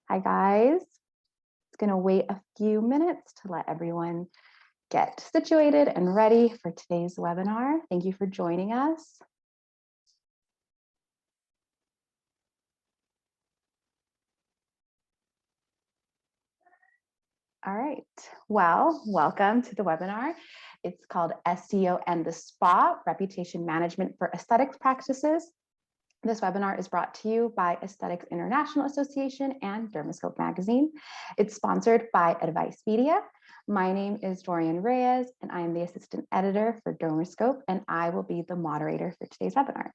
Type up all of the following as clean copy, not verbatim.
Hi guys, it's gonna wait a few minutes to let everyone get situated and ready for today's webinar. Thank you for joining us. All right, well, welcome to the webinar. It's called SEO and the Spa, Reputation Management for Aesthetics Practices. This webinar is brought to you by Aesthetics International Association and Dermascope magazine. It's sponsored by Advice Media. My name is Dorian Reyes, and I am the assistant editor for Dermascope, and I will be the moderator for today's webinar.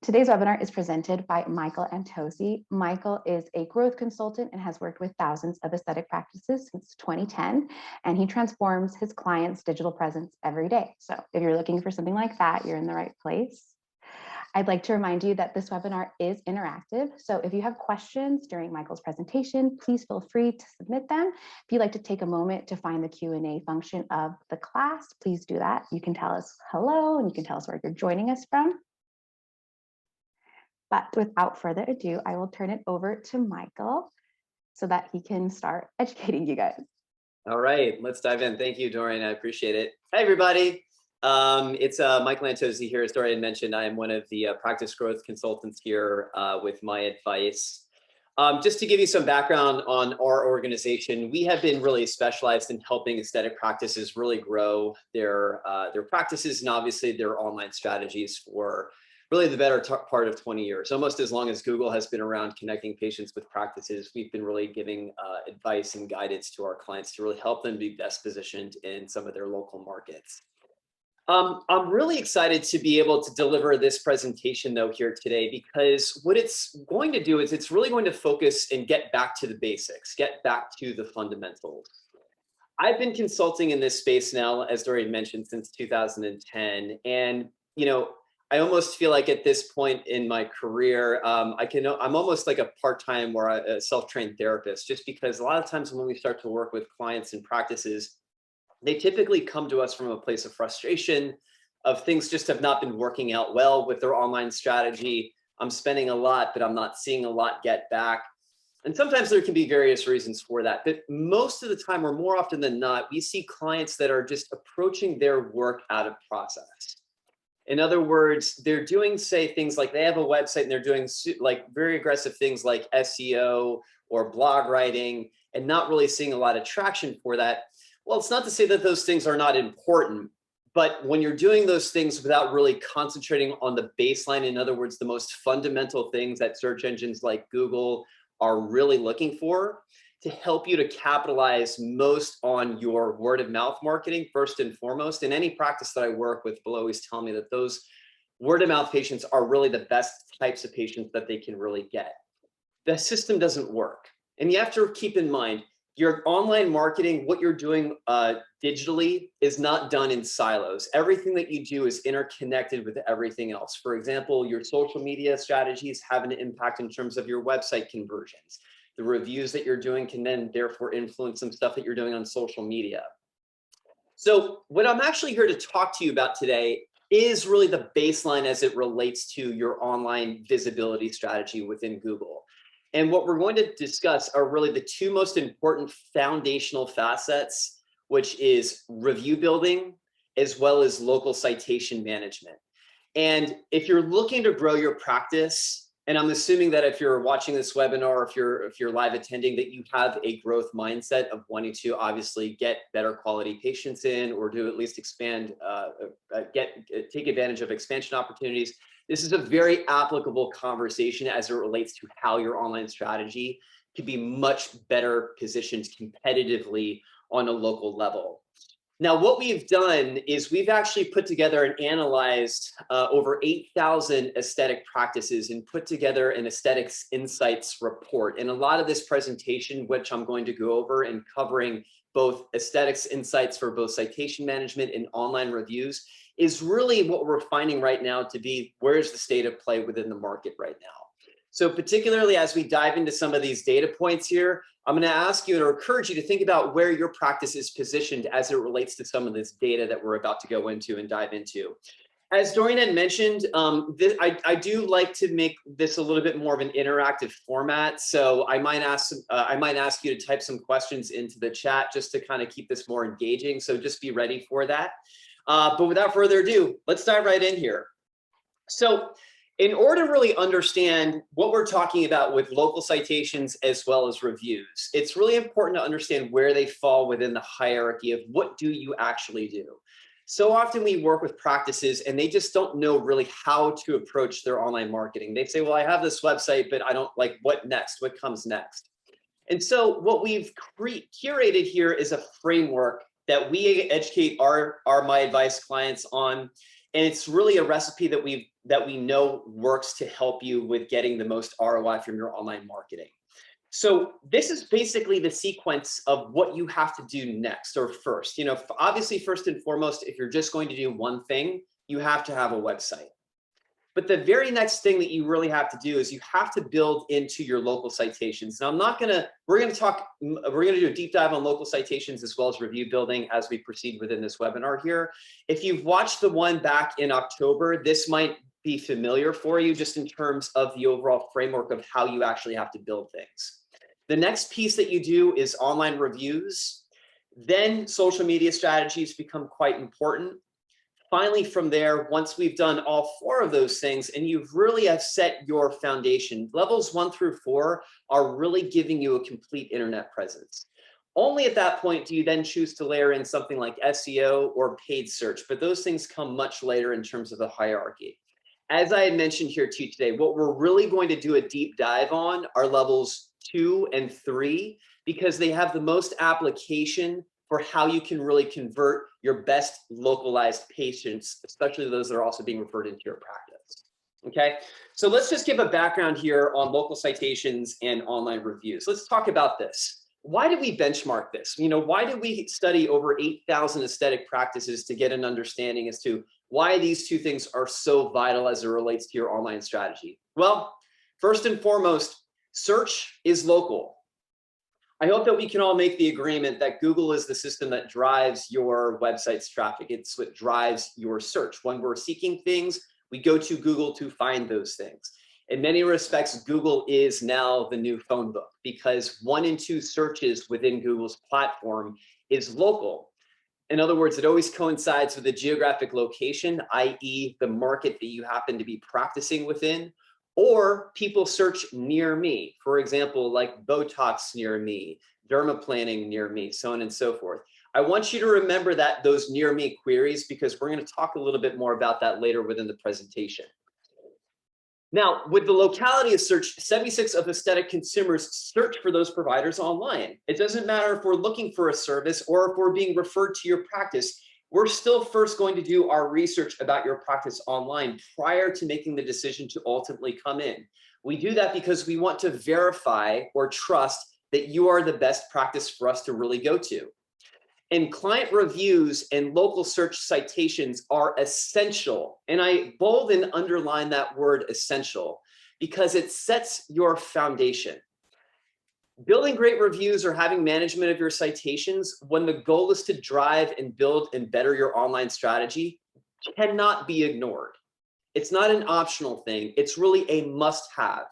Today's webinar is presented by Michael Antosi. Michael is a growth consultant and has worked with thousands of aesthetic practices since 2010, and he transforms his clients' digital presence every day. So if you're looking for something like that, you're in the right place. I'd like to remind you that this webinar is interactive. So if you have questions during Michael's presentation, please feel free to submit them. If you'd like to take a moment to find the Q&A function of the class, please do that. You can tell us hello and you can tell us where you're joining us from. But without further ado, I will turn it over to Michael so that he can start educating you guys. All right, let's dive in. Thank you, Dorian. I appreciate it. Hi, everybody. It's Michael Antosi here. As Dorian mentioned, I am one of the practice growth consultants here with MyAdvice. Just to give you some background on our organization, we have been really specialized in helping aesthetic practices really grow their practices and obviously their online strategies for really the better part of 20 years. Almost as long as Google has been around connecting patients with practices, we've been really giving advice and guidance to our clients to really help them be best positioned in some of their local markets. I'm really excited to be able to deliver this presentation though here today, because what it's going to do is it's really going to focus and get back to the basics, get back to the fundamentals. I've been consulting in this space now, as Dorian mentioned, since 2010. And, I almost feel like at this point in my career, I'm almost like a part-time or a self-trained therapist, just because a lot of times when we start to work with clients and practices, they typically come to us from a place of frustration, of things just have not been working out well with their online strategy. I'm spending a lot, but I'm not seeing a lot get back. And sometimes there can be various reasons for that. But most of the time, or more often than not, we see clients that are just approaching their work out of process. In other words, they're doing, say, things like they have a website and they're doing like very aggressive things like SEO or blog writing and not really seeing a lot of traction for that. Well, it's not to say that those things are not important, but when you're doing those things without really concentrating on the baseline, in other words, the most fundamental things that search engines like Google are really looking for to help you to capitalize most on your word of mouth marketing, first and foremost. In any practice that I work with will always tell me that those word of mouth patients are really the best types of patients that they can really get. The system doesn't work. And you have to keep in mind, your online marketing, what you're doing digitally is not done in silos. Everything that you do is interconnected with everything else. For example, your social media strategies have an impact in terms of your website conversions. The reviews that you're doing can then therefore influence some stuff that you're doing on social media. So what I'm actually here to talk to you about today is really the baseline as it relates to your online visibility strategy within Google. And what we're going to discuss are really the two most important foundational facets, which is review building, as well as local citation management. And if you're looking to grow your practice, and I'm assuming that if you're watching this webinar, if you're live attending, that you have a growth mindset of wanting to obviously get better quality patients in, or to at least expand, take advantage of expansion opportunities. This is a very applicable conversation as it relates to how your online strategy could be much better positioned competitively on a local level. Now, what we've done is we've actually put together and analyzed over 8,000 aesthetic practices and put together an Aesthetics Insights report. And a lot of this presentation, which I'm going to go over and covering both Aesthetics Insights for both citation management and online reviews, is really what we're finding right now to be where's the state of play within the market right now. So particularly as we dive into some of these data points here, I'm going to ask you or encourage you to think about where your practice is positioned as it relates to some of this data that we're about to go into and dive into. As Dorian had mentioned, I do like to make this a little bit more of an interactive format. So I might ask you to type some questions into the chat just to kind of keep this more engaging. So just be ready for that. But without further ado, let's dive right in here. So in order to really understand what we're talking about with local citations as well as reviews, it's really important to understand where they fall within the hierarchy of what do you actually do. So often we work with practices and they just don't know really how to approach their online marketing. They say, well, I have this website, but I don't like what next, what comes next. And so what we've curated here is a framework that we educate our MyAdvice clients on. And it's really a recipe that we know works to help you with getting the most ROI from your online marketing. So this is basically the sequence of what you have to do next or first. You know, obviously, first and foremost, if you're just going to do one thing, you have to have a website. But the very next thing that you really have to do is you have to build into your local citations. Now, we're going to do a deep dive on local citations as well as review building as we proceed within this webinar here. If you've watched the one back in October, this might be familiar for you just in terms of the overall framework of how you actually have to build things. The next piece that you do is online reviews. Then social media strategies become quite important. Finally, from there, once we've done all 4 of those things and you've really have set your foundation, levels 1 through 4 are really giving you a complete internet presence. Only at that point do you then choose to layer in something like SEO or paid search, but those things come much later in terms of the hierarchy. As I had mentioned here to you today, what we're really going to do a deep dive on are levels 2 and 3, because they have the most application for how you can really convert your best localized patients, especially those that are also being referred into your practice. Okay, so let's just give a background here on local citations and online reviews. Let's talk about this. Why did we benchmark this? You know, why did we study over 8,000 aesthetic practices to get an understanding as to why these 2 things are so vital as it relates to your online strategy? Well, first and foremost, search is local. I hope that we can all make the agreement that Google is the system that drives your website's traffic. It's what drives your search. When we're seeking things, we go to Google to find those things. In many respects, Google is now the new phone book because 1 in 2 searches within Google's platform is local. In other words, it always coincides with the geographic location, i.e. the market that you happen to be practicing within, or people search near me, for example, like Botox near me, dermaplaning near me, so on and so forth. I want you to remember those near me queries because we're going to talk a little bit more about that later within the presentation. Now, with the locality of search, 76% of aesthetic consumers search for those providers online. It doesn't matter if we're looking for a service or if we're being referred to your practice. We're still first going to do our research about your practice online prior to making the decision to ultimately come in. We do that because we want to verify or trust that you are the best practice for us to really go to. And client reviews and local search citations are essential. And I bold and underline that word essential because it sets your foundation. Building great reviews or having management of your citations when the goal is to drive and build and better your online strategy cannot be ignored. It's not an optional thing. It's really a must-have.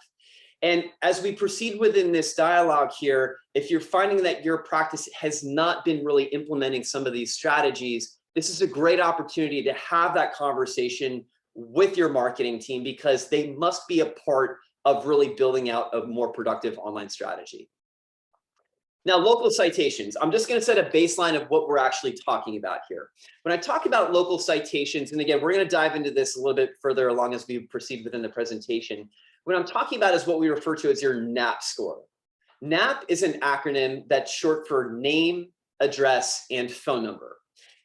And as we proceed within this dialogue here, if you're finding that your practice has not been really implementing some of these strategies, this is a great opportunity to have that conversation with your marketing team because they must be a part of really building out a more productive online strategy. Now, local citations, I'm just going to set a baseline of what we're actually talking about here. When I talk about local citations, and again, we're going to dive into this a little bit further along as we proceed within the presentation. What I'm talking about is what we refer to as your NAP score. NAP is an acronym that's short for name, address, and phone number.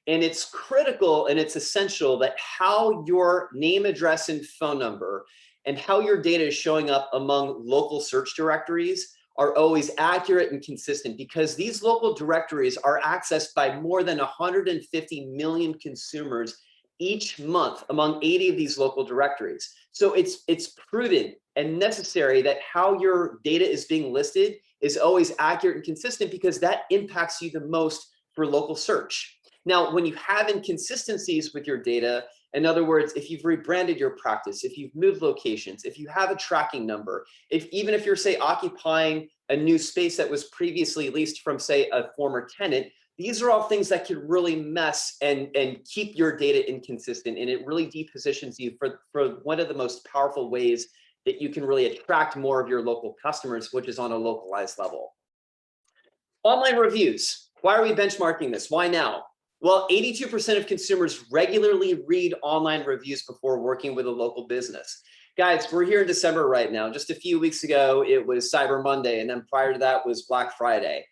And it's critical and it's essential that how your name, address, and phone number and how your data is showing up among local search directories are always accurate and consistent because these local directories are accessed by more than 150 million consumers each month among 80 of these local directories. So it's prudent and necessary that how your data is being listed is always accurate and consistent because that impacts you the most for local search. Now, when you have inconsistencies with your data, In other words, if you've rebranded your practice, if you've moved locations, if you have a tracking number, even if you're, say, occupying a new space that was previously leased from, say, a former tenant, these are all things that could really mess and keep your data inconsistent. And it really depositions you for one of the most powerful ways that you can really attract more of your local customers, which is on a localized level. Online reviews. Why are we benchmarking this? Why now? Well, 82% of consumers regularly read online reviews before working with a local business. Guys, we're here in December right now. Just a few weeks ago, it was Cyber Monday, and then prior to that was Black Friday.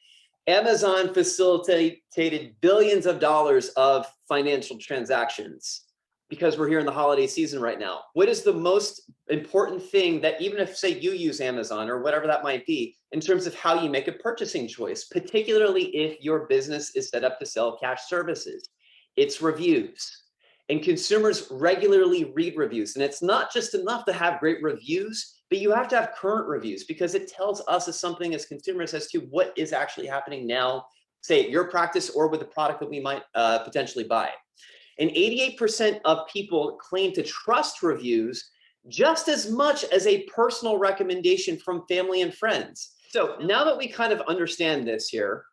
Amazon facilitated billions of dollars of financial transactions because we're here in the holiday season right now. What is the most important thing that, even if, say, you use Amazon or whatever that might be, in terms of how you make a purchasing choice, particularly if your business is set up to sell cash services? It's reviews. And consumers regularly read reviews. And it's not just enough to have great reviews, but you have to have current reviews, because it tells us as something as consumers as to what is actually happening now, say at your practice or with the product that we might potentially buy. And 88% of people claim to trust reviews just as much as a personal recommendation from family and friends. So now that we kind of understand this here,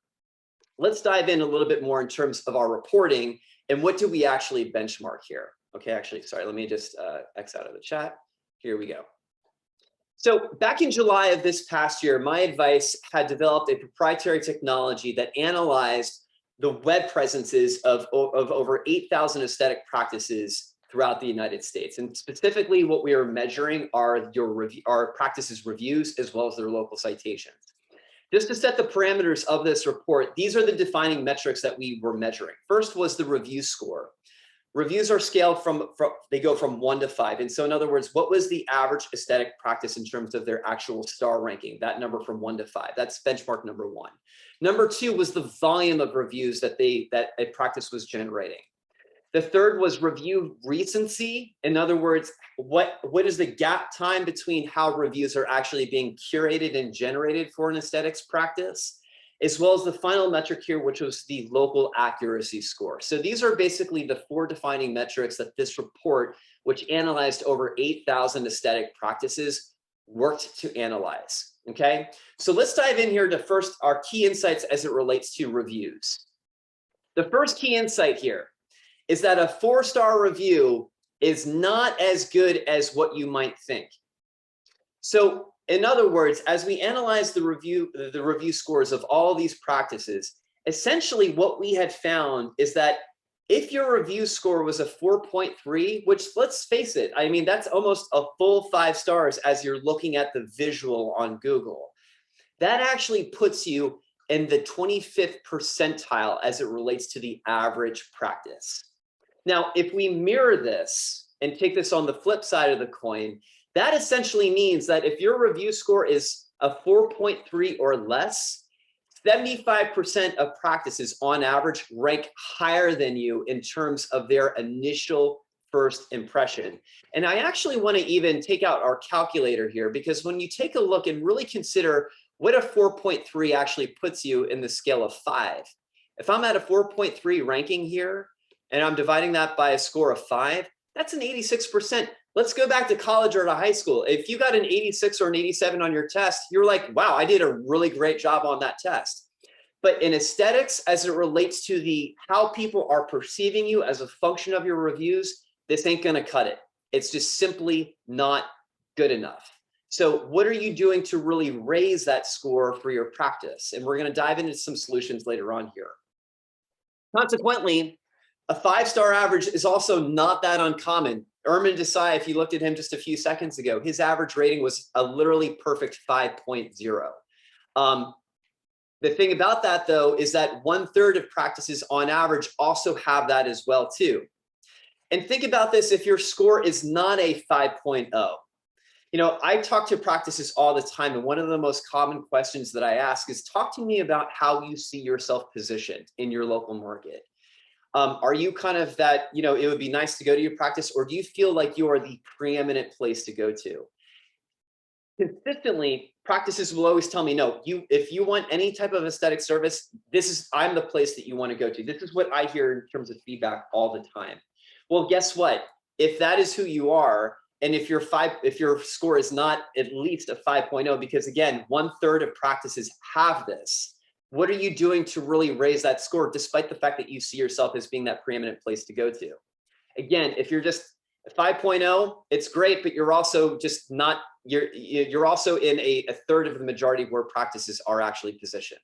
let's dive in a little bit more in terms of our reporting and what do we actually benchmark here. Okay, actually, sorry, let me just X out of the chat. Here we go. So back in July of this past year, MyAdvice had developed a proprietary technology that analyzed the web presences of over 8,000 aesthetic practices throughout the United States. And specifically what we are measuring are our practices reviews as well as their local citations. Just to set the parameters of this report, these are the defining metrics that we were measuring. First was the review score. Reviews are scaled they go from 1 to 5. And so in other words, what was the average aesthetic practice in terms of their actual star ranking? That number from 1 to 5, that's benchmark number 1. Number 2 was the volume of reviews that a practice was generating. The third was review recency. In other words, what is the gap time between how reviews are actually being curated and generated for an aesthetics practice, as well as the final metric here, which was the local accuracy score. So these are basically the 4 defining metrics that this report, which analyzed over 8,000 aesthetic practices, worked to analyze, okay? So let's dive in here to first our key insights as it relates to reviews. The first key insight here is that a 4-star review is not as good as what you might think. So in other words, as we analyze the review scores of all these practices, essentially what we had found is that if your review score was a 4.3, which, let's face it, I mean, that's almost a full 5 stars as you're looking at the visual on Google, that actually puts you in the 25th percentile as it relates to the average practice. Now, if we mirror this and take this on the flip side of the coin, that essentially means that if your review score is a 4.3 or less, 75% of practices on average rank higher than you in terms of their initial first impression. And I actually want to even take out our calculator here, because when you take a look and really consider what a 4.3 actually puts you in the scale of 5. If I'm at a 4.3 ranking here, and I'm dividing that by a score of 5, that's an 86%. Let's go back to college or to high school. If you got an 86 or an 87 on your test, you're like, wow, I did a really great job on that test. But in aesthetics, as it relates to how people are perceiving you as a function of your reviews, this ain't gonna cut it. It's just simply not good enough. So what are you doing to really raise that score for your practice? And we're gonna dive into some solutions later on here. Consequently, a 5-star average is also not that uncommon. Ermin Desai, if you looked at him just a few seconds ago, his average rating was a literally perfect 5.0. The thing about that, though, is that 1/3 of practices on average also have that as well, too. And think about this if your score is not a 5.0. You know, I talk to practices all the time, and one of the most common questions that I ask is, talk to me about how you see yourself positioned in your local market. Are you kind of that, you know, it would be nice to go to your practice, or do you feel like you are the preeminent place to go to? Consistently, practices will always tell me, no, if you want any type of aesthetic service, I'm the place that you want to go to. This is what I hear in terms of feedback all the time. Well, guess what? If that is who you are, and if your score is not at least a 5.0, because again, 1/3 of practices have this, what are you doing to really raise that score, despite the fact that you see yourself as being that preeminent place to go to? Again, if you're just 5.0, it's great, but you're also just not, you're also in a third of the majority where practices are actually positioned.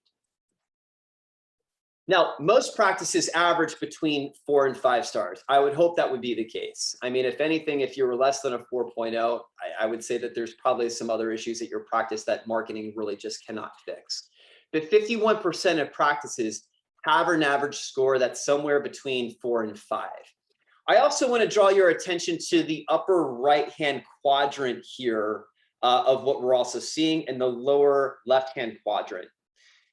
Now, most practices average between 4 and 5 stars. I would hope that would be the case. I mean, if anything, if you were less than a 4.0, I would say that there's probably some other issues at your practice that marketing really just cannot fix. But 51% of practices have an average score that's somewhere between 4 and 5. I also want to draw your attention to the upper right-hand quadrant here of what we're also seeing, and the lower left-hand quadrant.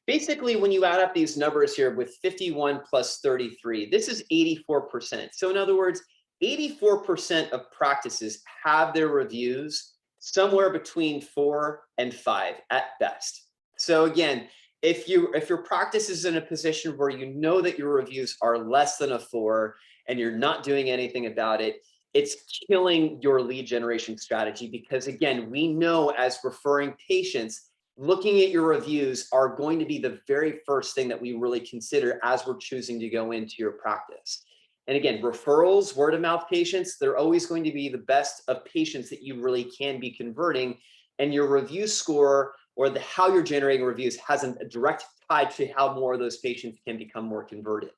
Basically, when you add up these numbers here with 51 plus 33, this is 84%. So in other words, 84% of practices have their reviews somewhere between 4 and 5 at best. So again, if your practice is in a position where you know that your reviews are less than a 4 and you're not doing anything about it, it's killing your lead generation strategy, because again, we know as referring patients, looking at your reviews are going to be the very first thing that we really consider as we're choosing to go into your practice. And again, referrals, word of mouth patients, they're always going to be the best of patients that you really can be converting. And your review score, or how you're generating reviews, has a direct tie to how more of those patients can become more converted.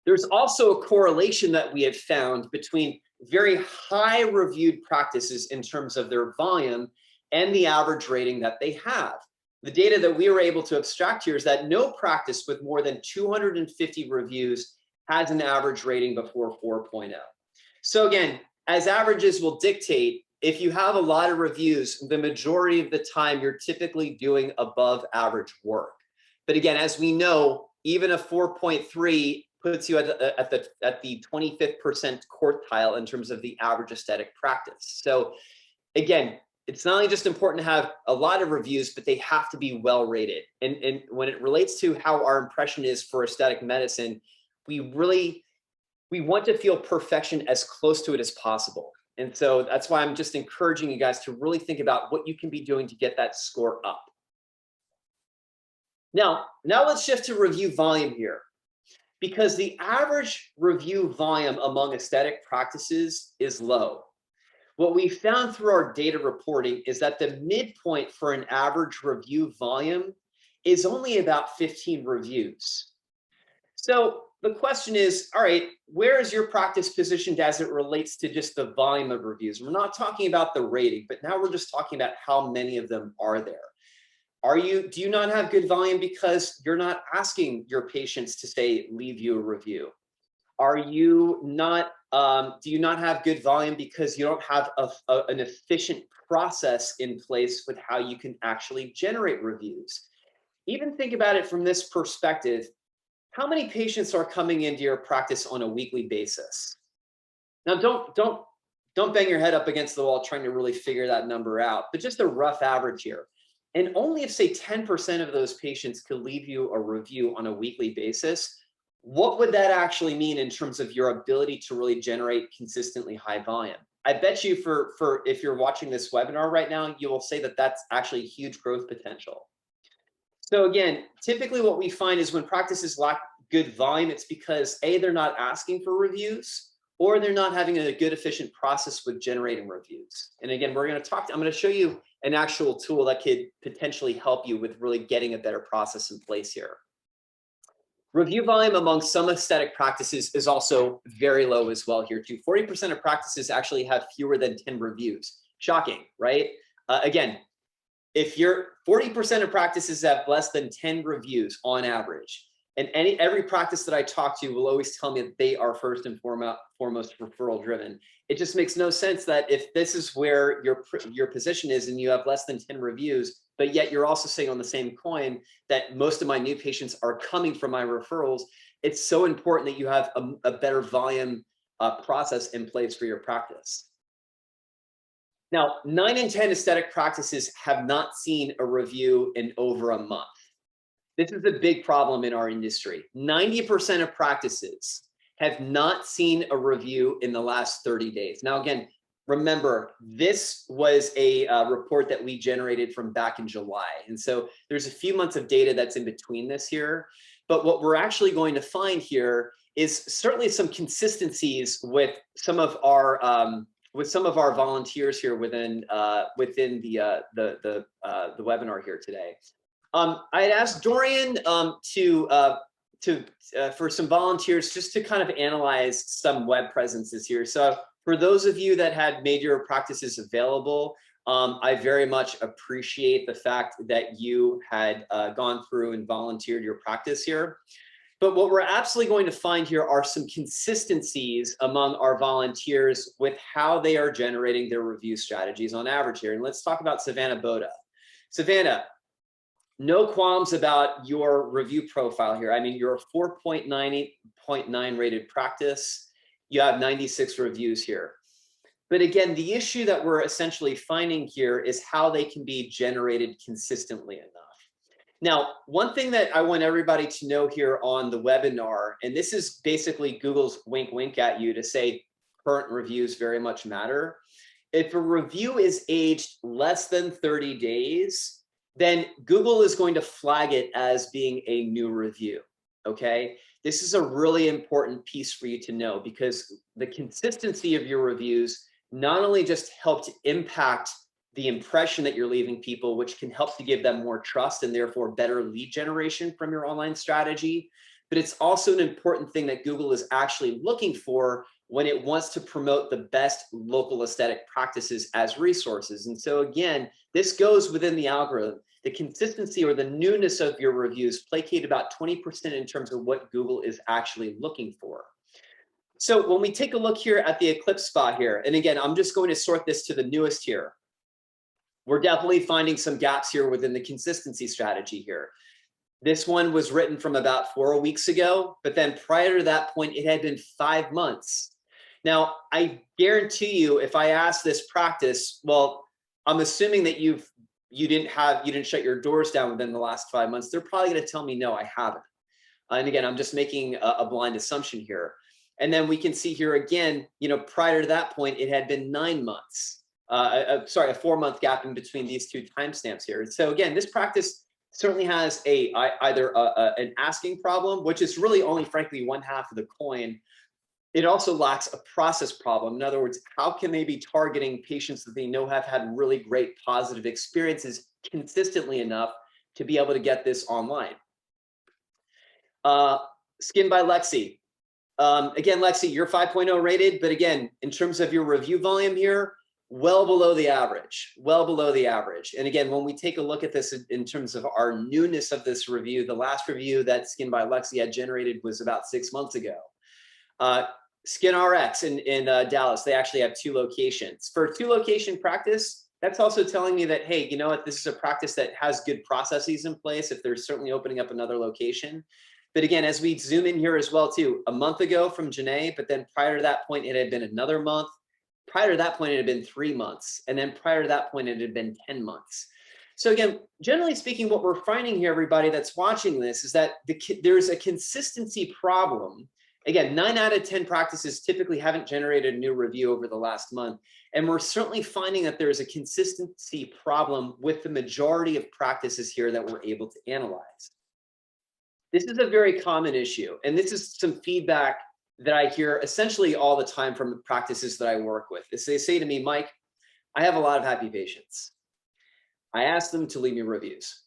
There's also a correlation that we have found between very high reviewed practices in terms of their volume and the average rating that they have. The data that we were able to abstract here is that no practice with more than 250 reviews has an average rating before 4.0. So again, as averages will dictate, if you have a lot of reviews, the majority of the time you're typically doing above average work. But again, as we know, even a 4.3 puts you at the 25th percent quartile in terms of the average aesthetic practice. So again, it's not only just important to have a lot of reviews, but they have to be well rated. And when it relates to how our impression is for aesthetic medicine, we want to feel perfection as close to it as possible. And so that's why I'm just encouraging you guys to really think about what you can be doing to get that score up. Now let's shift to review volume here, because the average review volume among aesthetic practices is low. What we found through our data reporting is that the midpoint for an average review volume is only about 15 reviews. So the question is, all right, where is your practice positioned as it relates to just the volume of reviews? We're not talking about the rating, but now we're just talking about how many of them are there. Do you not have good volume because you're not asking your patients to say, leave you a review? Are you not, do you not have good volume because you don't have an efficient process in place with how you can actually generate reviews? Even think about it from this perspective. How many patients are coming into your practice on a weekly basis? Now, don't bang your head up against the wall trying to really figure that number out, but just a rough average here. And only if, say, 10% of those patients could leave you a review on a weekly basis, what would that actually mean in terms of your ability to really generate consistently high volume? I bet you for if you're watching this webinar right now, you will say that that's actually huge growth potential. So again, typically what we find is when practices lack good volume, it's because A, they're not asking for reviews, or they're not having a good, efficient process with generating reviews. And again, I'm going to show you an actual tool that could potentially help you with really getting a better process in place here. Review volume among some aesthetic practices is also very low as well here too. 40% of practices actually have fewer than 10 reviews. Shocking, right? Again, if you're 40% of practices have less than 10 reviews on average, and every practice that I talk to will always tell me that they are first and foremost referral driven. It just makes no sense that if this is where your position is and you have less than 10 reviews, but yet you're also saying on the same coin that most of my new patients are coming from my referrals, it's so important that you have a better volume process in place for your practice. Now, 9 in 10 aesthetic practices have not seen a review in over a month. This is a big problem in our industry. 90% of practices have not seen a review in the last 30 days. Now, again, remember, this was a report that we generated from back in July. And so there's a few months of data that's in between this here. But what we're actually going to find here is certainly some consistencies with some of our volunteers here within the webinar here today. I had asked Dorian for some volunteers just to kind of analyze some web presences here. So for those of you that had made your practices available, I very much appreciate the fact that you had gone through and volunteered your practice here. But what we're absolutely going to find here are some consistencies among our volunteers with how they are generating their review strategies on average here. And let's talk about Savannah Boda. Savannah, no qualms about your review profile here. I mean, you're a 4.9 rated practice. You have 96 reviews here. But again, the issue that we're essentially finding here is how they can be generated consistently enough. Now, one thing that I want everybody to know here on the webinar, and this is basically Google's wink, wink at you to say current reviews very much matter. If a review is aged less than 30 days, then Google is going to flag it as being a new review, okay? This is a really important piece for you to know because the consistency of your reviews not only just help to impact the impression that you're leaving people, which can help to give them more trust and therefore better lead generation from your online strategy. But it's also an important thing that Google is actually looking for when it wants to promote the best local aesthetic practices as resources. And so again, this goes within the algorithm. The consistency or the newness of your reviews placate about 20% in terms of what Google is actually looking for. So when we take a look here at the Eclipse spot here, and again, I'm just going to sort this to the newest here. We're definitely finding some gaps here within the consistency strategy here. This one was written from about 4 weeks ago, but then prior to that point, it had been 5 months. Now, I guarantee you, if I ask this practice, well, I'm assuming that you didn't shut your doors down within the last 5 months. They're probably going to tell me, no, I haven't. And again, I'm just making a blind assumption here. And then we can see here again, prior to that point, it had been 9 months. A 4-month gap in between these two timestamps here. So again, this practice certainly has either an asking problem, which is really only, frankly, one half of the coin. It also lacks a process problem. In other words, how can they be targeting patients that they know have had really great positive experiences consistently enough to be able to get this online? Skin by Lexi. Again, Lexi, you're 5.0 rated, but again, in terms of your review volume here, well below the average, well below the average. And again, when we take a look at this in terms of our newness of this review, the last review that Skin by Lexi had generated was about 6 months ago. Skin RX in Dallas, they actually have 2 locations. For a 2-location practice, that's also telling me that, hey, you know what, this is a practice that has good processes in place if they're certainly opening up another location. But again, as we zoom in here as well too, a month ago from Janae, but then prior to that point, it had been another month. Prior to that point, it had been 3 months. And then prior to that point, it had been 10 months. So again, generally speaking, what we're finding here, everybody that's watching this, is that there's a consistency problem. Again, 9 out of 10 practices typically haven't generated a new review over the last month. And we're certainly finding that there's a consistency problem with the majority of practices here that we're able to analyze. This is a very common issue. And this is some feedback that I hear essentially all the time from the practices that I work with. They say to me, Mike, I have a lot of happy patients. I ask them to leave me reviews.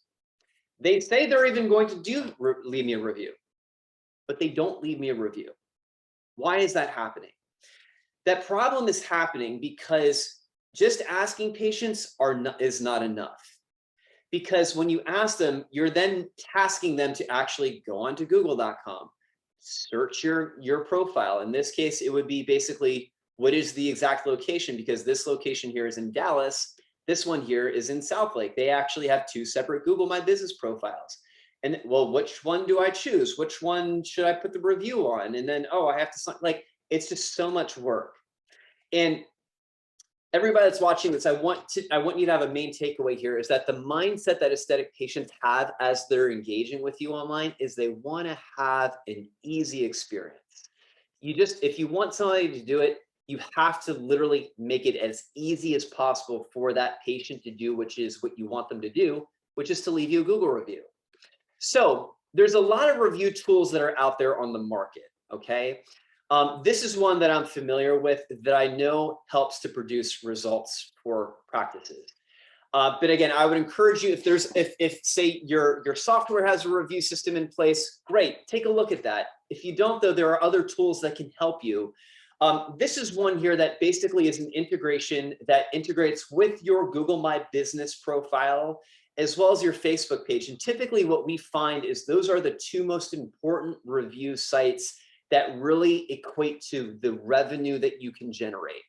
They say they're even going to leave me a review, but they don't leave me a review. Why is that happening? That problem is happening because just asking patients is not enough. Because when you ask them, you're then tasking them to actually go onto google.com, search your profile. In this case, it would be basically, what is the exact location? Because this location here is in Dallas. This one here is in Southlake. They actually have 2 separate Google My Business profiles. And well, which one do I choose? Which one should I put the review on? And then, oh, I have to sign, like, it's just so much work. And everybody that's watching this, I want you to have a main takeaway here is that the mindset that aesthetic patients have as they're engaging with you online is they want to have an easy experience. if you want somebody to do it, you have to literally make it as easy as possible for that patient to do, which is what you want them to do, which is to leave you a Google review. So there's a lot of review tools that are out there on the market, okay? This is one that I'm familiar with that I know helps to produce results for practices. But again, I would encourage you, if say your software has a review system in place, great, take a look at that. If you don't though, there are other tools that can help you. This is one here that basically is an integration that integrates with your Google My Business profile, as well as your Facebook page. And typically what we find is those are the two most important review sites that really equate to the revenue that you can generate.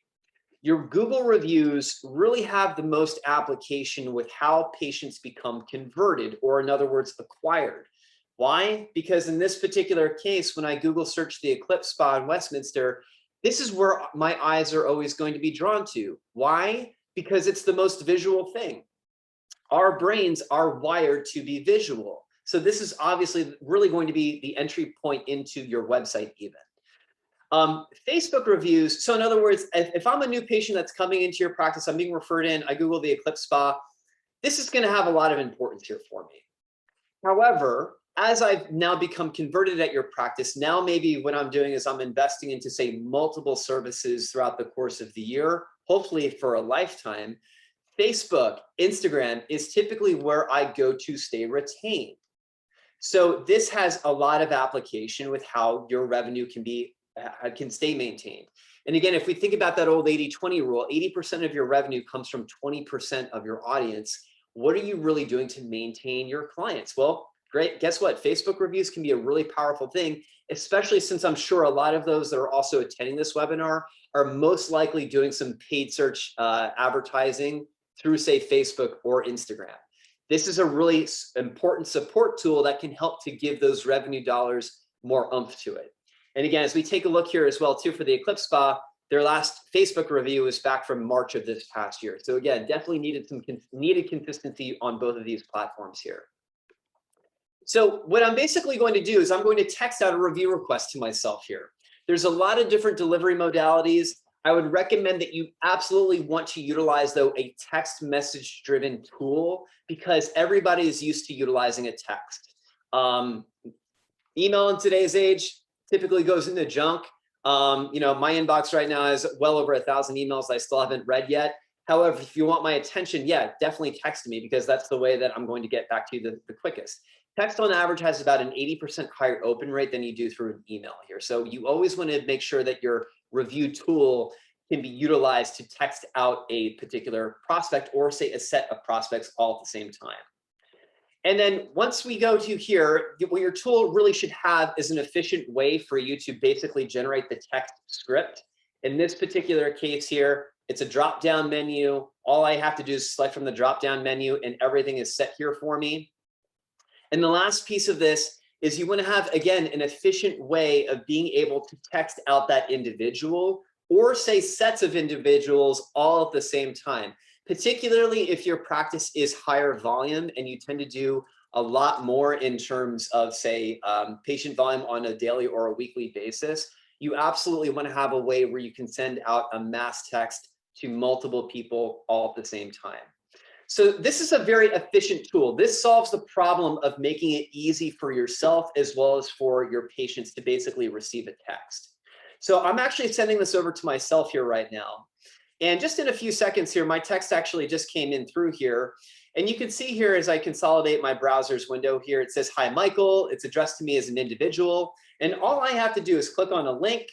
Your Google reviews really have the most application with how patients become converted, or in other words, acquired. Why? Because in this particular case, when I Google search the Eclipse Spa in Westminster, this is where my eyes are always going to be drawn to. Why? Because it's the most visual thing. Our brains are wired to be visual. So this is obviously really going to be the entry point into your website even. Facebook reviews. So in other words, if I'm a new patient that's coming into your practice, I'm being referred in, I Google the Eclipse Spa, this is going to have a lot of importance here for me. However, as I've now become converted at your practice, now maybe what I'm doing is I'm investing into, say, multiple services throughout the course of the year, hopefully for a lifetime. Facebook, Instagram is typically where I go to stay retained. So this has a lot of application with how your revenue can stay maintained. And again, if we think about that old 80-20 rule, 80% of your revenue comes from 20% of your audience. What are you really doing to maintain your clients? Well, great. Guess what? Facebook reviews can be a really powerful thing, especially since I'm sure a lot of those that are also attending this webinar are most likely doing some paid search advertising through, say, Facebook or Instagram. This is a really important support tool that can help to give those revenue dollars more oomph to it. And again, as we take a look here as well too for the Eclipse Spa, their last Facebook review is back from March of this past year. So again, definitely needed consistency on both of these platforms here. So what I'm basically going to do is I'm going to text out a review request to myself here. There's a lot of different delivery modalities. I would recommend that you absolutely want to utilize, though, a text message driven tool, because everybody is used to utilizing a text. Email in today's age typically goes into junk. You know, my inbox right now is well over 1,000 emails I still haven't read yet. However, if you want my attention, yeah, definitely text me, because that's the way that I'm going to get back to you the quickest. Text on average has about an 80% higher open rate than you do through an email here. So you always want to make sure that your review tool can be utilized to text out a particular prospect, or say a set of prospects all at the same time. And then once we go to here, what your tool really should have is an efficient way for you to basically generate the text script. In this particular case here, it's a drop-down menu. All I have to do is select from the drop-down menu and everything is set here for me. And the last piece of this is you want to have, again, an efficient way of being able to text out that individual, or say sets of individuals all at the same time, particularly if your practice is higher volume and you tend to do a lot more in terms of, say, patient volume on a daily or a weekly basis. You absolutely want to have a way where you can send out a mass text to multiple people all at the same time. So this is a very efficient tool. This solves the problem of making it easy for yourself as well as for your patients to basically receive a text. So I'm actually sending this over to myself here right now. And just in a few seconds here, my text actually just came in through here. And you can see here as I consolidate my browser's window here, it says, "Hi, Michael." It's addressed to me as an individual. And all I have to do is click on a link.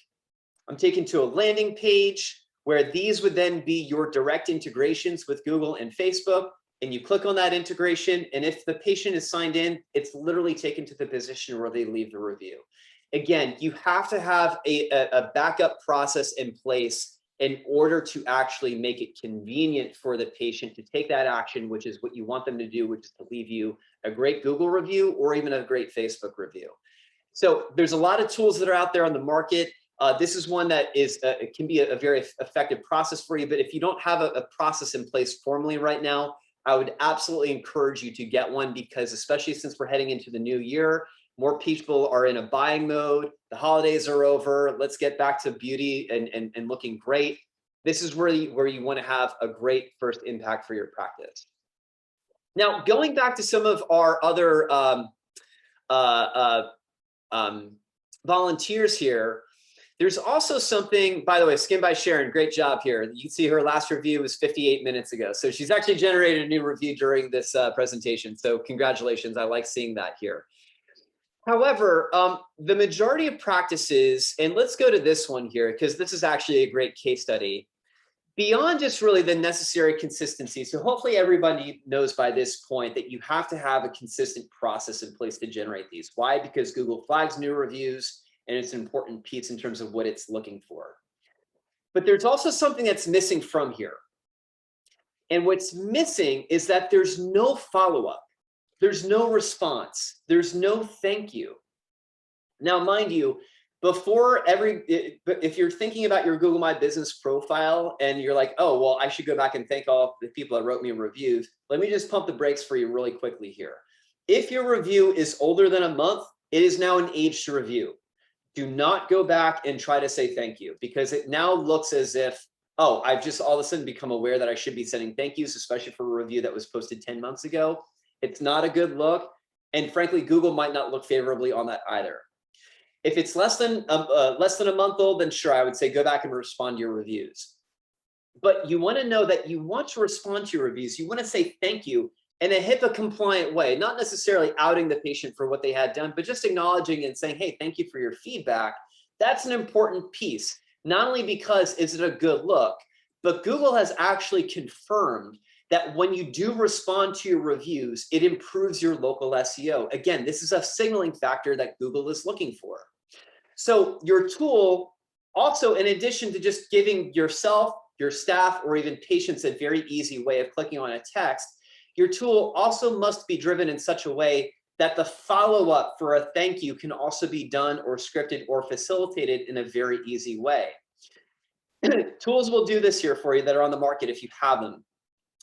I'm taken to a landing page where these would then be your direct integrations with Google and Facebook. And you click on that integration. And if the patient is signed in, it's literally taken to the position where they leave the review. Again, you have to have a backup process in place in order to actually make it convenient for the patient to take that action, which is what you want them to do, which is to leave you a great Google review or even a great Facebook review. So there's a lot of tools that are out there on the market. This is one that is it can be a very effective process for you, but if you don't have a process in place formally right now, I would absolutely encourage you to get one, because especially since we're heading into the new year, More people are in a buying mode. The holidays are over. Let's get back to beauty and looking great. This is where you want to have a great first impact for your practice. Now, going back to some of our other volunteers here, there's also something, by the way, Skin by Sharon, great job here. You can see her last review was 58 minutes ago. So she's actually generated a new review during this presentation. So congratulations, I like seeing that here. However, the majority of practices, and let's go to this one here, because this is actually a great case study, beyond just really the necessary consistency. So hopefully everybody knows by this point that you have to have a consistent process in place to generate these. Why? Because Google flags new reviews, and it's an important piece in terms of what it's looking for. But there's also something that's missing from here. And what's missing is that there's no follow-up. There's no response. There's no thank you. Now, mind you, if you're thinking about your Google My Business profile and you're like, oh, well, I should go back and thank all the people that wrote me reviews, let me just pump the brakes for you really quickly here. If your review is older than a month, it is now an aged review. Do not go back and try to say thank you, because it now looks as if, oh, I've just all of a sudden become aware that I should be sending thank yous, especially for a review that was posted 10 months ago. It's not a good look. And frankly, Google might not look favorably on that either. If it's less than a month old, then sure, I would say go back and respond to your reviews. But you want to know that you want to respond to your reviews. You want to say thank you in a HIPAA compliant way, not necessarily outing the patient for what they had done, but just acknowledging and saying, hey, thank you for your feedback. That's an important piece, not only because is it a good look, but Google has actually confirmed that when you do respond to your reviews, it improves your local SEO. Again, this is a signaling factor that Google is looking for. So your tool also, in addition to just giving yourself, your staff, or even patients a very easy way of clicking on a text, your tool also must be driven in such a way that the follow-up for a thank you can also be done or scripted or facilitated in a very easy way. Tools will do this here for you that are on the market if you have them.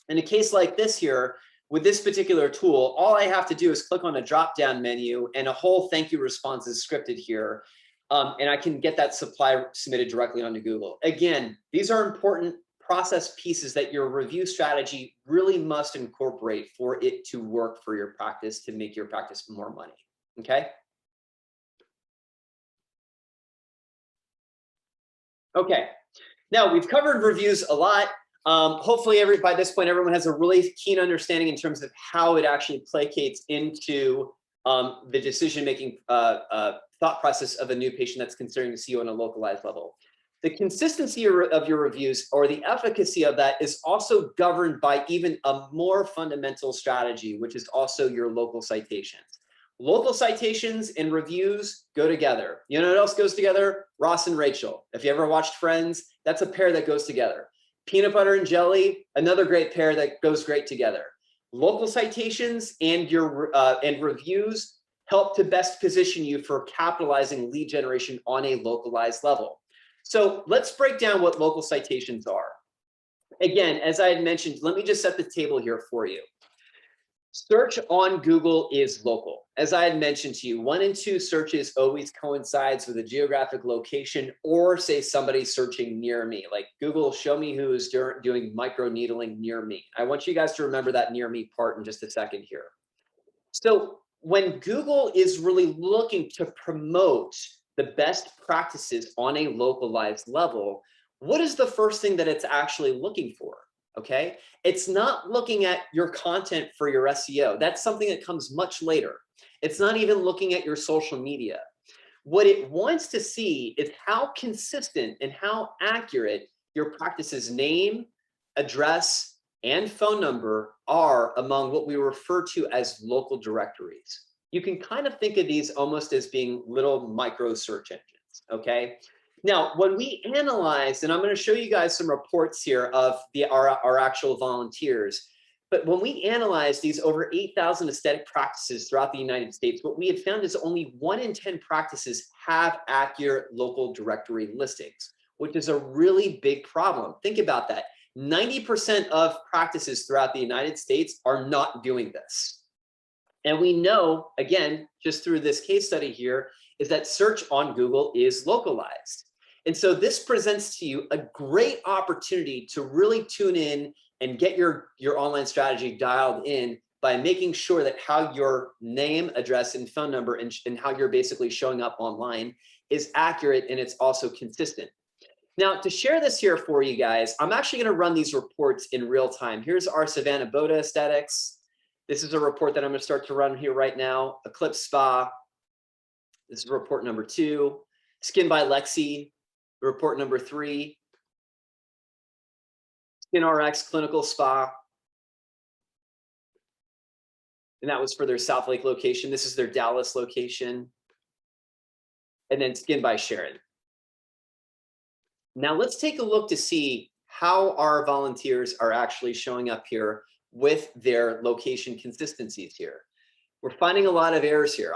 In a case like this here, with this particular tool, all I have to do is click on a drop-down menu and a whole thank you response is scripted here. And I can get that supply submitted directly onto Google. Again, these are important process pieces that your review strategy really must incorporate for it to work for your practice, to make your practice more money, okay? Okay, now we've covered reviews a lot. Hopefully by this point, everyone has a really keen understanding in terms of how it actually placates into the decision-making thought process of a new patient that's considering SEO on a localized level. The consistency of your reviews, or the efficacy of that, is also governed by even a more fundamental strategy, which is also your local citations. Local citations and reviews go together. You know what else goes together? Ross and Rachel. If you ever watched Friends, that's a pair that goes together. Peanut butter and jelly, another great pair that goes great together. Local citations and your reviews help to best position you for capitalizing lead generation on a localized level. So let's break down what local citations are. Again, as I had mentioned, let me just set the table here for you. Search on Google is local. As I had mentioned to you, 1 in 2 searches always coincides with a geographic location, or say somebody searching near me, like Google, show me who is doing micro needling near me. I want you guys to remember that near me part in just a second here. So when Google is really looking to promote the best practices on a localized level, what is the first thing that it's actually looking for? Okay, it's not looking at your content for your SEO. That's something that comes much later. It's not even looking at your social media. What it wants to see is how consistent and how accurate your practice's name, address, and phone number are among what we refer to as local directories. You can kind of think of these almost as being little micro search engines, okay? Now, when we analyzed, and I'm going to show you guys some reports here of our actual volunteers, but when we analyzed these over 8,000 aesthetic practices throughout the United States, what we had found is only 1 in 10 practices have accurate local directory listings, which is a really big problem. Think about that. 90% of practices throughout the United States are not doing this. And we know, again, just through this case study here, is that search on Google is localized. And so this presents to you a great opportunity to really tune in and get your online strategy dialed in by making sure that how your name, address, and phone number and how you're basically showing up online is accurate, and it's also consistent. Now, to share this here for you guys, I'm actually going to run these reports in real time. Here's our Savannah Boda aesthetics. This is a report that I'm going to start to run here right now. Eclipse Spa. This is report number 2. Skin by Lexi, report number 3. SkinRx Clinical Spa. And that was for their South Lake location. This is their Dallas location. And then Skin by Sharon. Now let's take a look to see how our volunteers are actually showing up here with their location consistencies here. We're finding a lot of errors here.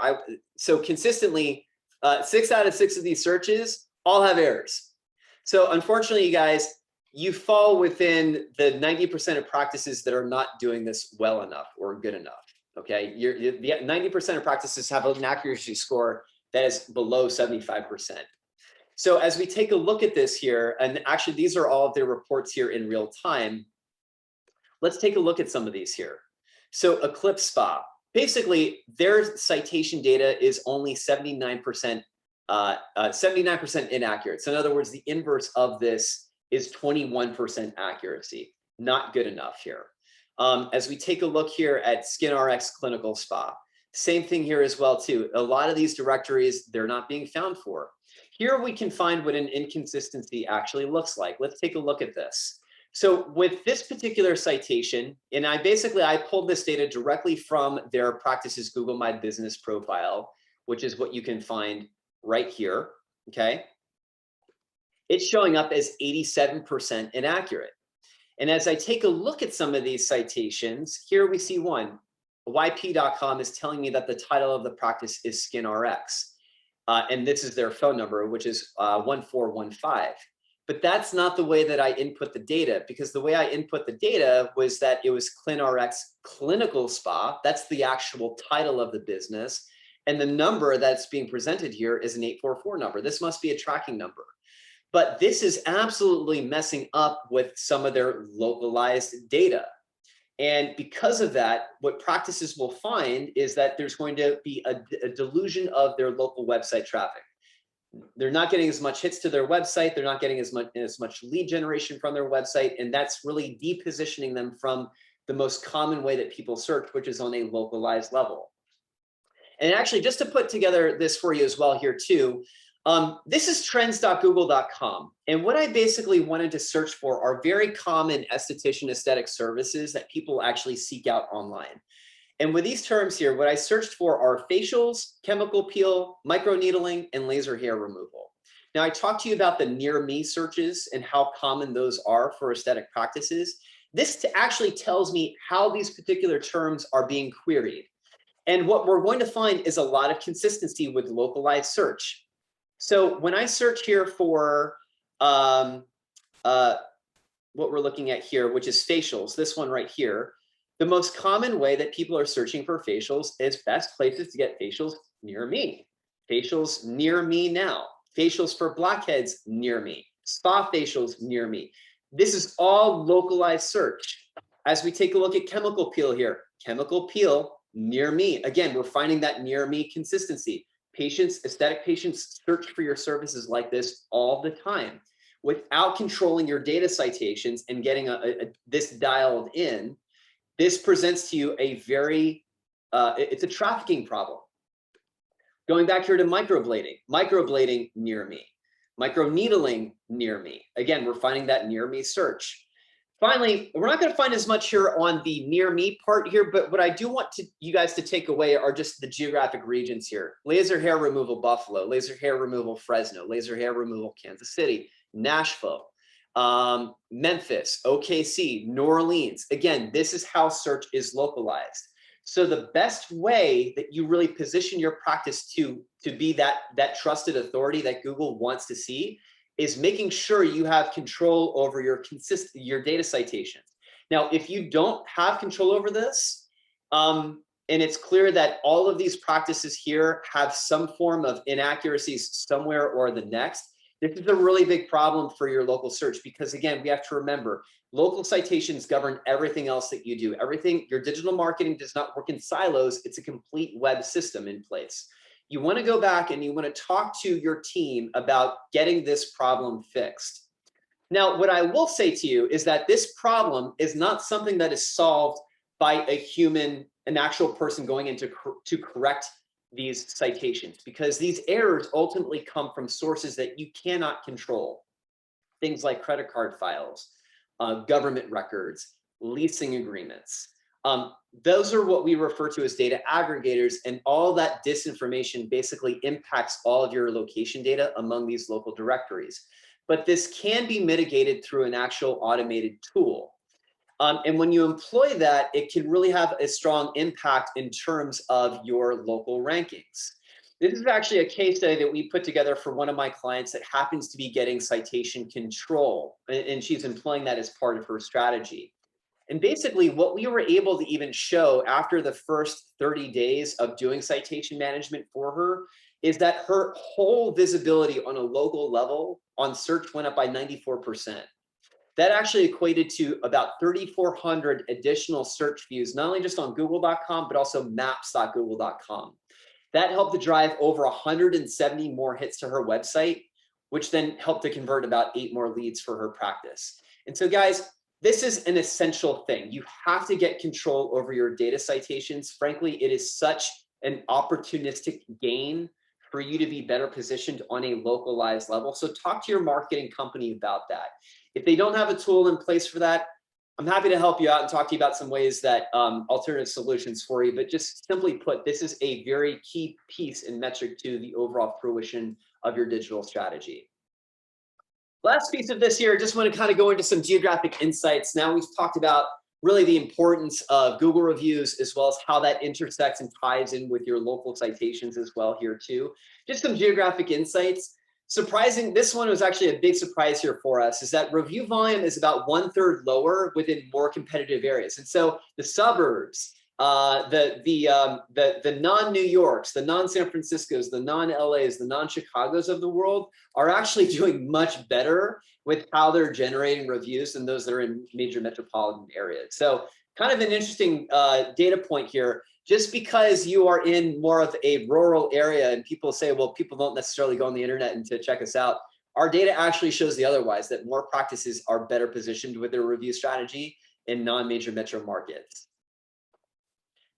So consistently, 6 out of 6 of these searches all have errors. So unfortunately, you guys, you fall within the 90% of practices that are not doing this well enough or good enough. Okay, the 90% of practices have an accuracy score that is below 75%. So as we take a look at this here, and actually these are all of their reports here in real time, let's take a look at some of these here. So Eclipse Spa, basically their citation data is only 79% inaccurate. So in other words, the inverse of this is 21% accuracy. Not good enough here. As we take a look here at SkinRx Clinical Spa, same thing here as well too. A lot of these directories, they're not being found for. Here we can find what an inconsistency actually looks like. Let's take a look at this. So with this particular citation, and I pulled this data directly from their Practices Google My Business profile, which is what you can find right here, okay? It's showing up as 87% inaccurate. And as I take a look at some of these citations, here we see one. YP.com is telling me that the title of the practice is SkinRx. And this is their phone number, which is 1415. But that's not the way that I input the data, because the way I input the data was that it was ClinRx Clinical Spa. That's the actual title of the business. And the number that's being presented here is an 844 number. This must be a tracking number. But this is absolutely messing up with some of their localized data. And because of that, what practices will find is that there's going to be a delusion of their local website traffic. They're not getting as much hits to their website. They're not getting as much lead generation from their website. And that's really depositioning them from the most common way that people search, which is on a localized level. And actually, just to put together this for you as well here too, this is trends.google.com. And what I basically wanted to search for are very common esthetician aesthetic services that people actually seek out online. And with these terms here, what I searched for are facials, chemical peel, microneedling, and laser hair removal. Now, I talked to you about the near me searches and how common those are for aesthetic practices. This actually tells me how these particular terms are being queried. And what we're going to find is a lot of consistency with localized search. So when I search here for what we're looking at here, which is facials, this one right here, the most common way that people are searching for facials is best places to get facials near me. Facials near me now. Facials for blackheads near me. Spa facials near me. This is all localized search. As we take a look at chemical peel here, chemical peel near me. Again, we're finding that near me consistency. Patients, aesthetic patients search for your services like this all the time. Without controlling your data citations and getting this dialed in, this presents to you a very, it's a trafficking problem. Going back here to microblading near me, microneedling near me. Again, we're finding that near me search. Finally, we're not going to find as much here on the near me part here, but what I do want you guys to take away are just the geographic regions here. Laser hair removal Buffalo, laser hair removal Fresno, laser hair removal Kansas City, Nashville, Memphis, OKC, New Orleans. Again, this is how search is localized. So the best way that you really position your practice to be that trusted authority that Google wants to see is making sure you have control over your data citations. Now, if you don't have control over this, and it's clear that all of these practices here have some form of inaccuracies somewhere or the next, this is a really big problem for your local search, because again, we have to remember, local citations govern everything else that you do. Everything, your digital marketing does not work in silos. It's a complete web system in place. You want to go back and you want to talk to your team about getting this problem fixed. Now, what I will say to you is that this problem is not something that is solved by a human, an actual person going in to correct these citations, because these errors ultimately come from sources that you cannot control. Things like credit card files, government records, leasing agreements. Those are what we refer to as data aggregators, and all that disinformation basically impacts all of your location data among these local directories. But this can be mitigated through an actual automated tool. And when you employ that, it can really have a strong impact in terms of your local rankings. This is actually a case study that we put together for one of my clients that happens to be getting citation control, and she's employing that as part of her strategy. And basically what we were able to even show after the first 30 days of doing citation management for her is that her whole visibility on a local level on search went up by 94%. That actually equated to about 3,400 additional search views, not only just on google.com, but also maps.google.com. That helped to drive over 170 more hits to her website, which then helped to convert about 8 more leads for her practice. And so guys, this is an essential thing. You have to get control over your data citations. Frankly, it is such an opportunistic gain for you to be better positioned on a localized level. So talk to your marketing company about that. If they don't have a tool in place for that, I'm happy to help you out and talk to you about some ways that alternative solutions for you. But just simply put, this is a very key piece and metric to the overall fruition of your digital strategy. Last piece of this here, just want to kind of go into some geographic insights. Now we've talked about really the importance of Google reviews, as well as how that intersects and ties in with your local citations as well here too. Just some geographic insights. Surprising, this one was actually a big surprise here for us, is that review volume is about 1/3 lower within more competitive areas. And so the suburbs, the non-New Yorks, the non-San Franciscos, the non-LAs, the non-Chicagos of the world are actually doing much better with how they're generating reviews than those that are in major metropolitan areas. So kind of an interesting data point here. Just because you are in more of a rural area and people say, well, people don't necessarily go on the internet and to check us out, our data actually shows the otherwise, that more practices are better positioned with their review strategy in non-major metro markets.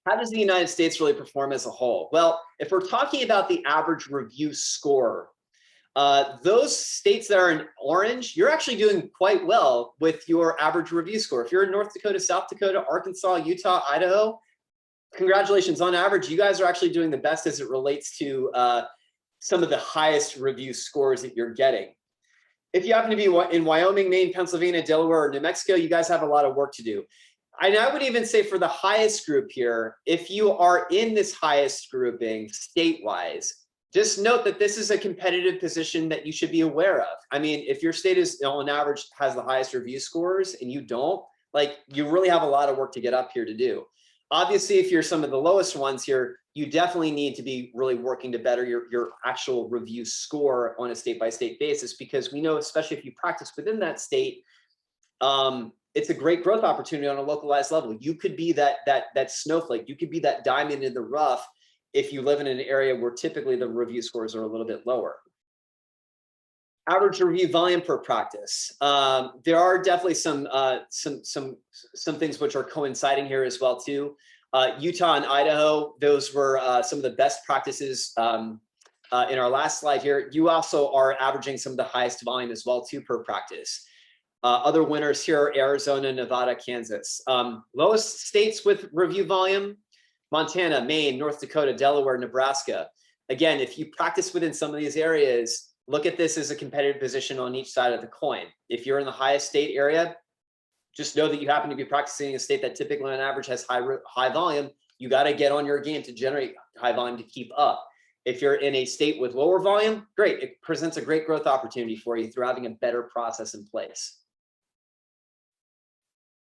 How does the United States really perform as a whole? Well, if we're talking about the average review score, those states that are in orange, you're actually doing quite well with your average review score. If you're in North Dakota, South Dakota, Arkansas, Utah, Idaho, congratulations. On average, you guys are actually doing the best as it relates to some of the highest review scores that you're getting. If you happen to be in Wyoming, Maine, Pennsylvania, Delaware, or New Mexico, you guys have a lot of work to do. And I would even say for the highest group here, if you are in this highest grouping state-wise, just note that this is a competitive position that you should be aware of. I mean, if your state is on average has the highest review scores and you don't, like, you really have a lot of work to get up here to do. Obviously, if you're some of the lowest ones here, you definitely need to be really working to better your actual review score on a state-by-state basis, because we know, especially if you practice within that state, it's a great growth opportunity on a localized level. You could be that snowflake. You could be that diamond in the rough if you live in an area where typically the review scores are a little bit lower. Average review volume per practice. There are definitely some things which are coinciding here as well too. Utah and Idaho, those were some of the best practices in our last slide here. You also are averaging some of the highest volume as well too per practice. Other winners here are Arizona, Nevada, Kansas. Lowest states with review volume: Montana, Maine, North Dakota, Delaware, Nebraska. Again, if you practice within some of these areas, look at this as a competitive position on each side of the coin. If you're in the highest state area, just know that you happen to be practicing in a state that typically on average has high volume. You got to get on your game to generate high volume to keep up. If you're in a state with lower volume, great. It presents a great growth opportunity for you through having a better process in place.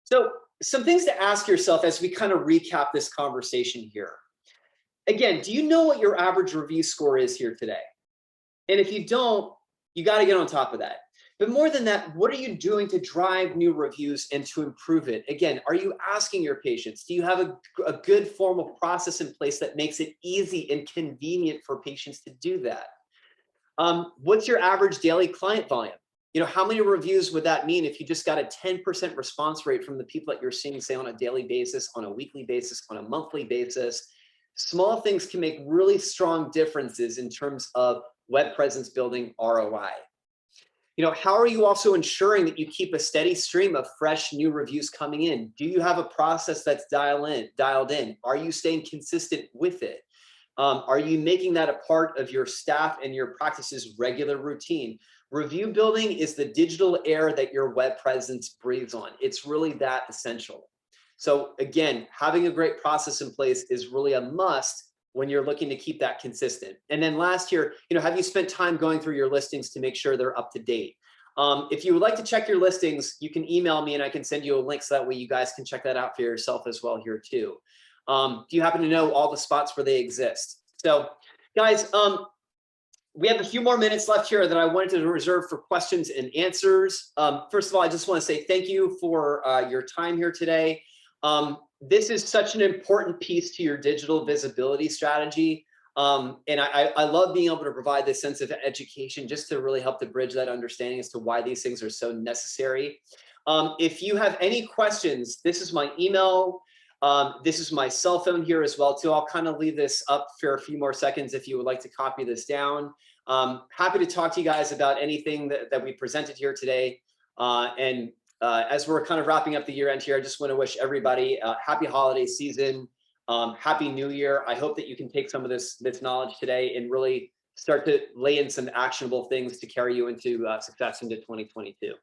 So some things to ask yourself as we kind of recap this conversation here. Again, do you know what your average review score is here today? And if you don't, you got to get on top of that. But more than that, what are you doing to drive new reviews and to improve it? Again, are you asking your patients? Do you have a good formal process in place that makes it easy and convenient for patients to do that? What's your average daily client volume? How many reviews would that mean if you just got a 10% response rate from the people that you're seeing, say, on a daily basis, on a weekly basis, on a monthly basis? Small things can make really strong differences in terms of web presence building ROI. How are you also ensuring that you keep a steady stream of fresh new reviews coming in? Do you have a process that's dialed in? Are you staying consistent with it? Are you making that a part of your staff and your practice's regular routine? Review building is the digital air that your web presence breathes on. It's really that essential. So again, having a great process in place is really a must when you're looking to keep that consistent. And then last year, have you spent time going through your listings to make sure they're up to date? If you would like to check your listings, you can email me and I can send you a link so that way you guys can check that out for yourself as well here too. Do you happen to know all the spots where they exist? So guys, we have a few more minutes left here that I wanted to reserve for questions and answers. First of all, I just want to say thank you for your time here today. This is such an important piece to your digital visibility strategy. And I love being able to provide this sense of education just to really help to bridge that understanding as to why these things are so necessary. If you have any questions, this is my email. This is my cell phone here as well too. I'll kind of leave this up for a few more seconds if you would like to copy this down. Happy to talk to you guys about anything that we presented here today. As we're kind of wrapping up the year end here, I just want to wish everybody a happy holiday season, happy new year. I hope that you can take some of this knowledge today and really start to lay in some actionable things to carry you into success into 2022.